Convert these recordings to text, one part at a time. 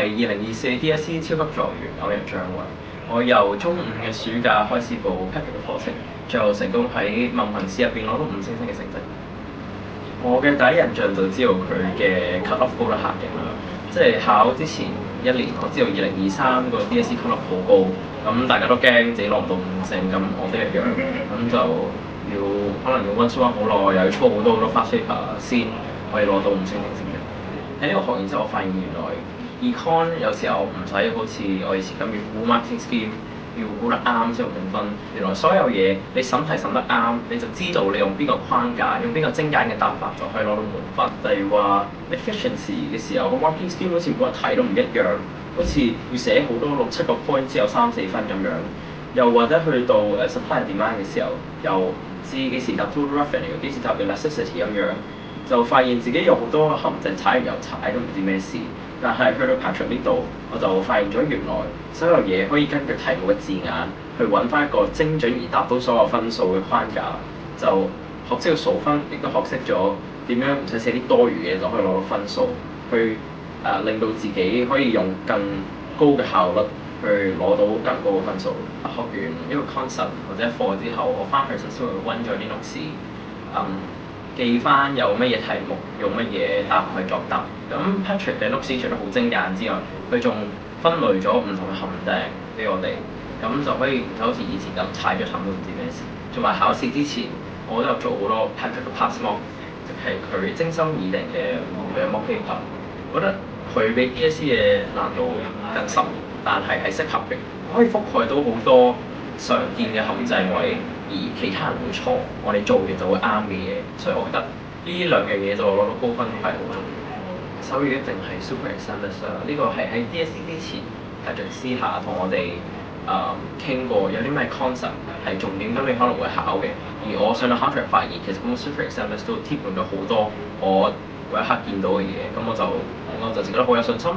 係2024 DSE 超級狀元歐陽張偉。我由中五嘅暑假開始報 Patrick 嘅課程，最後成功喺文憑試入邊攞到5星星嘅成績。我嘅第一印象就知道佢嘅 cut off 高得嚇人啦，即係考之前一年我知道2023個 DSE cut off 好高，咁大家都驚自己攞唔到5星，咁我都一樣，咁就要可能要温書温好耐，又要操好多 fast paper 先可以攞到5星星成績。喺呢個學完之後，我發現原來 econ 有時候唔使好似我以前咁要估 marking scheme，要估得啱先有滿分。原來所有嘢你審題審得啱，你就知道你用邊個框架，用邊個精簡嘅答法就可以攞到滿分。例如話 efficiency 嘅時候，個 marking scheme 好似每個題都唔一樣，好似要寫好多6-7個 point 之後3-4分咁樣。又或者去到supply and demand 嘅時候，又唔知幾時答 total revenue，幾時答 elasticity 咁樣。就發現自己有好多陷阱踩完又踩，都唔知咩事。但係去到 Patrick 呢度，我就發現咗原來所有嘢可以根據題目嘅字眼去揾翻一個精準而達到所有分數嘅框架，就學識咗數分，亦都學識咗點樣唔使寫啲多餘嘢就可以攞到分數，去令到自己可以用更高嘅效率去攞到更高嘅分數。學完呢個 concept 或者課之後，我翻去實先會温咗啲 notes。記翻有乜嘢題目，用乜嘢答案去作答。咁 Patrick 嘅 notes 除咗好精簡之外，佢仲分類咗唔同嘅陷阱俾我哋，咁就可以就好似以前咁踩咗沉都唔知咩事。同埋考試之前，我都有做好多 Patrick 嘅 pass mock，即係佢精心擬定嘅mock paper。我覺得佢比 DSE 嘅難度更深，但係適合嘅，可以覆蓋到好多常見嘅陷阱位，而其他人會錯，我哋做完就會啱嘅嘢，所以我覺得呢兩樣嘢就攞到高分係好重要。手語一定係 super examiners 啦，呢個係喺 DSE 之前Patrick私下同我哋傾過，有啲咩 concept 係重點，咁你可能會考嘅。而我上到考場發現，其實咁 super examiners 都貼滿咗好多我嗰一刻見到嘅嘢，咁我就自己覺得好有信心。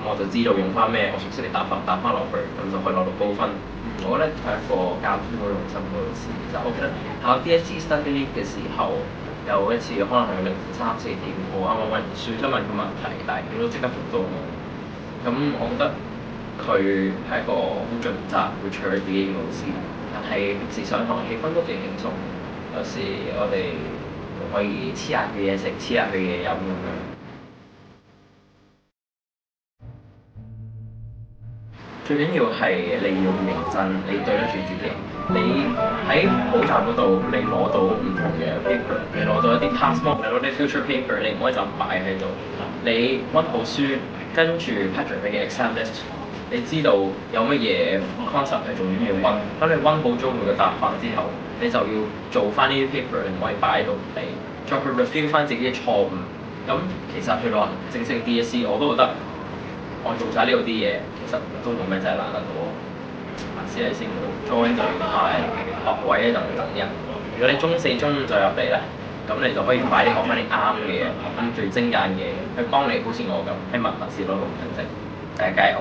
我就知道用翻咩我熟悉嘅答法答翻落去，咁就可以攞到高分。我覺得係一個教書好用心嘅老師。其實我記得考 DSE study leave 嘅時候，有一次可能係凌晨3-4點，我啱啱温完書，想問個問題，但係佢都即刻覆到我。咁我覺得佢係一個好盡責、會處理自己嘅老師。但係平時上堂氣氛都幾輕鬆，有時我哋可以黐下佢嘢食，黐下佢嘢飲咁樣。最緊要係你要認真，你對得住自己。你喺補習嗰度，你攞到唔同嘅 paper， 你攞到一啲 past mock， 你攞啲 future paper， 你唔可以就咁擺喺度。你温好書，跟住 Patrick 嘅 exam list， 你知道有乜嘢 concept 係重點要温。當你温好咗每個答法之後，你就要做翻呢啲 paper， 你唔可以擺喺度嚟，再去 review 翻自己嘅錯誤。咁其實去到正式 DSE， 我都覺得。我做晒呢度啲嘢，其實都冇咩真係難得到喎。試下先 join 隊派學位咧就唔等人。如果你中4、中5就入嚟咧，咁你就可以快啲學翻啲啱嘅嘢，學翻最精簡嘅嘢，去幫你好似我咁喺文憑試攞到5分，大家加油！